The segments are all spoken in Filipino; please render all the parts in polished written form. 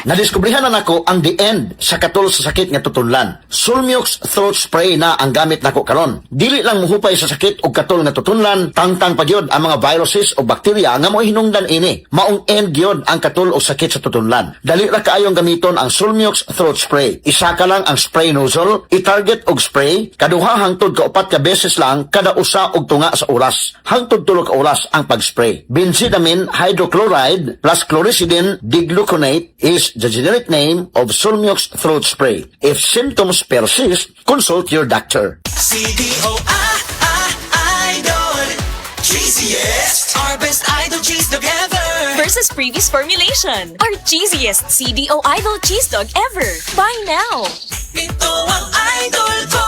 Nadiskubrihan na nako ang the end sa katol sa sakit nga tutunlan. Sulmux throat spray na ang gamit nako karon. Dili lang muhupay sa sakit og katol nga tutunlan, tangtang pagyod ang mga viruses o bakterya nga mo'y hinungdan ini. Maong end gyud ang katol o sakit sa tutunlan. Dali ra kaayong gamiton ang Sulmux throat spray. Isa ka lang ang spray nozzle, i-target og spray, kaduha hangtod ka 4 ka beses lang kada usa og tunga sa oras. Hangtod 3 ka oras ang pag-spray. Benzidamine hydrochloride plus chlorhexidine digluconate is the generic name of Sulmux throat spray. If symptoms persist, consult your doctor. Idol, cheesiest, our best idol cheese dog ever. Versus previous formulation. Our cheesiest CDO Idol cheese dog ever. Buy now. Ito ang idol ko.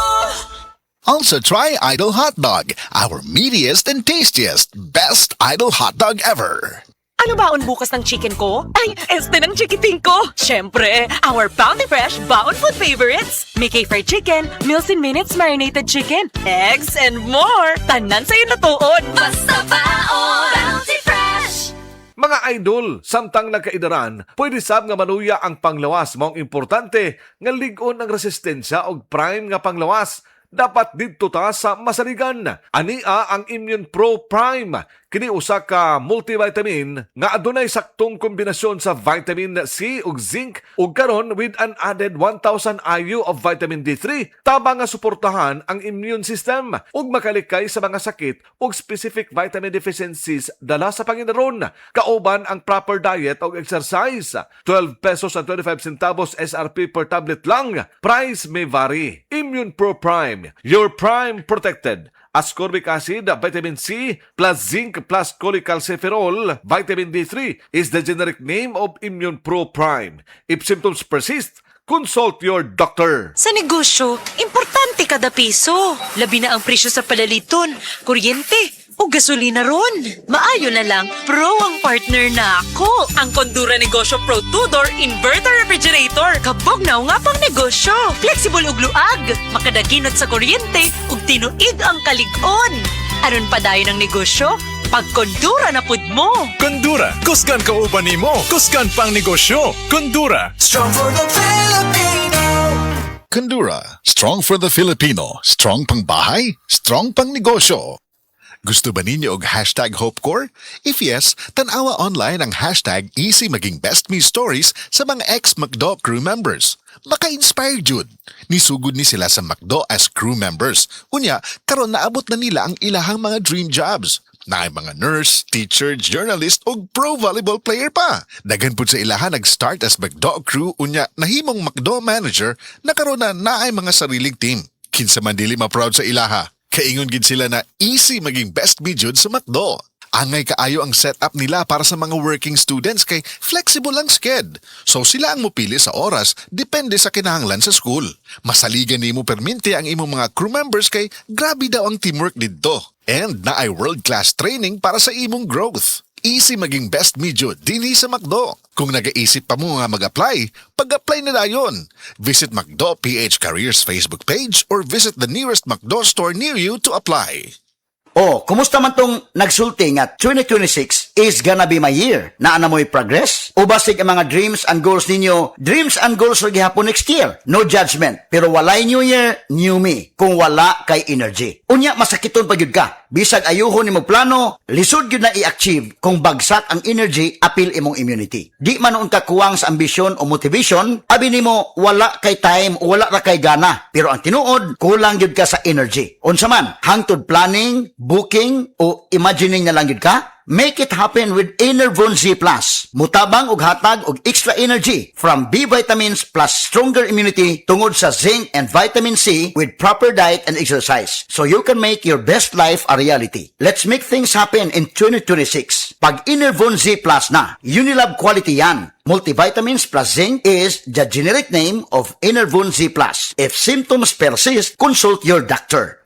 Also try Idol Hot Dog, our meatiest and tastiest, best Idol Hot Dog ever. Ano baon bukas ng chicken ko? Ay, este ng chikiting ko! Siyempre, our Bounty Fresh Baon Food Favorites! Mickey Fried Chicken, Meals in Minutes Marinated Chicken, eggs, and more! Tanan sa'yo natuod! Basta baon. Bounty Fresh. Mga idol, samtang nagkaidaran, pwede sab nga manuya ang panglawas. Maong importante nga ligon ang resistensya og prime nga panglawas. Dapat dito ta sa masaligan. Ania ang Immune Pro Prime. Kini usa ka multivitamin nga adunay saktong kombinasyon sa vitamin C ug zinc ug karon with an added 1,000 IU of vitamin D3 tabang nga suportahan ang immune system ug makalikay sa mga sakit ug specific vitamin deficiencies dala sa panginaron. Kauban ang proper diet ug exercise. 12 pesos and 25 centavos SRP per tablet lang. Price may vary. Immune Pro Prime, your prime protected. Ascorbic acid, vitamin C, plus zinc, plus cholecalciferol, vitamin D3 is the generic name of Immune Pro Prime. If symptoms persist, consult your doctor. Sa negosyo, importante kada piso. Labi na ang presyo sa palaliton, kuryente, o gasolina ron. Maayo na lang, pro ang partner na ako. Ang Condura Negosyo Pro 2-door Inverter Refrigerator. Kabog na nga pang negosyo. Flexible ug luag, makadaginot sa kuryente ug tinuig ang kalig-on. Aron pa dayon ang negosyo, pag Condura na pud mo. Condura, kusgan kauban nimo, kusgan pang negosyo. Condura. Strong for the Filipino. Condura, strong for the Filipino, strong pang bahay, strong pang negosyo. Gusto ba ninyo og hashtag HopeCore? If yes, tanawa online ang hashtag easy maging best me stories sa mga ex-McDo crew members. Maka-inspire jud. Nisugod ni sila sa McDo as crew members. Unya, karon naabot na nila ang ilahang mga dream jobs. Naay mga nurse, teacher, journalist ug pro volleyball player pa. Daghan pud sa ilahan nag-start as McDo crew unya nahimong McDo manager na karon na naay mga sariling team. Kinsa man dili ma-proud sa ilaha. Kaingon gid sila na easy maging best me jud sa McDo. Angay kaayo ang setup nila para sa mga working students kay flexible ang sked. So sila ang mupili sa oras depende sa kinahanglan sa school. Masaligan nimo permente ang imong mga crew members kay grabe daw ang teamwork didto. And naay world-class training para sa imong growth. Easy maging best me jud dinhi sa McDo. Kung nagaisip pa mo nga mag-apply, pag-apply na dayon. Visit McDo PH Careers Facebook page or visit the nearest McDo store near you to apply. Oh, kumusta man tong nagsulti nga 2026 is gonna be my year? Naa na mo'y progress? O basig ang mga dreams and goals ninyo, dreams and goals ro gihapon next year? No judgment. Pero walay new year, new me. Kung wala kay energy. Unya, masakiton pa gyud ka. Bisag ayuhon nimo plano, lisod gyud na i-achieve kung bagsak ang energy, apil imong immunity. Di man noon ka kuwang sa ambisyon o motivation, abi nimo wala kay time o wala ra kay gana. Pero ang tinuod, kulang gyud ka sa energy. Unsa man, hangtod planning, booking o imagining na lang yun ka? Make it happen with Enervon Z+. Mutabang og hatag og extra energy from B vitamins plus stronger immunity tungod sa zinc and vitamin C with proper diet and exercise. So you can make your best life a reality. Let's make things happen in 2026. Pag Enervon Z+ na, Unilab quality yan. Multivitamins plus zinc is the generic name of Enervon Z+. If symptoms persist, consult your doctor.